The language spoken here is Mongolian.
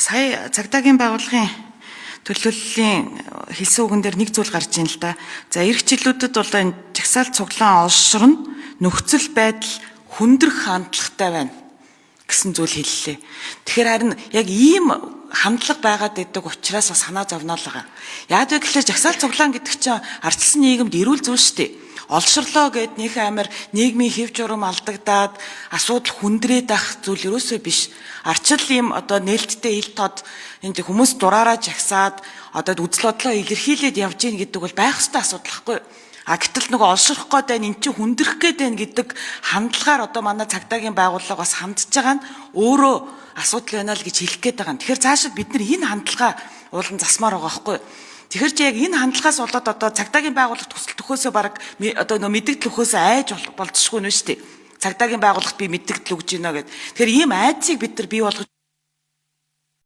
Сая цагдаагийн байгууллагын төлөөллийн хэлсэн үгэн дээр нэг зүйл гарч ийн л да. За эх жилүүдэд бол энэ жагсаалт цуглаан олширно нөхцөл байдал хүндрэх хандлагатай байна гэсэн зүйл хэллээ. Тэгэхээр харин яг ийм хандлага байгаад байдаг учраас бас санаа зовноо л байгаа. Яад вэ гэхлээр жагсаалт цуглаан гэдэг чинь ардчилсан нийгэмд эрүүл зүйл шүү дээ. Олширлоо гэд нөх амир нийгмийн хэв журам алдагдаад асуудал хүндрээд ах зүйл ерөөсөө биш. Арчил ийм одоо нээлттэй ил тод энд хүмүүс дураараа жагсаад одоо үзэл бодлоо илэрхийлээд явж гин гэдэг бол байх ёстой асуудал байхгүй. Гэтэл нөгөө олширх гээд байна, эн чинь хүндрэх гээд байна гэдэг хандлагаар одоо манай цагдаагийн байгууллага бас хандж байгаа нь өөрөө асуудал байна л гэж хэлэх гээд байгаа юм. Тэгэхээр цаашид бид нар энэ хандлагаа уулан засмаар байгаа байхгүй. Тэгэхээр чи яг энэ хандлагаас болоод одоо цагдаагийн байгууллагт төсөл төхөөсөө баг одоо нөө мэддэгдэл өгөхөөсөө айж болцсохгүй нэ шүү дээ. Цагдаагийн байгууллагт би мэддэгдэл өгж гинэ гэд. Тэгэхээр ийм айдсыг бид нар бий болгож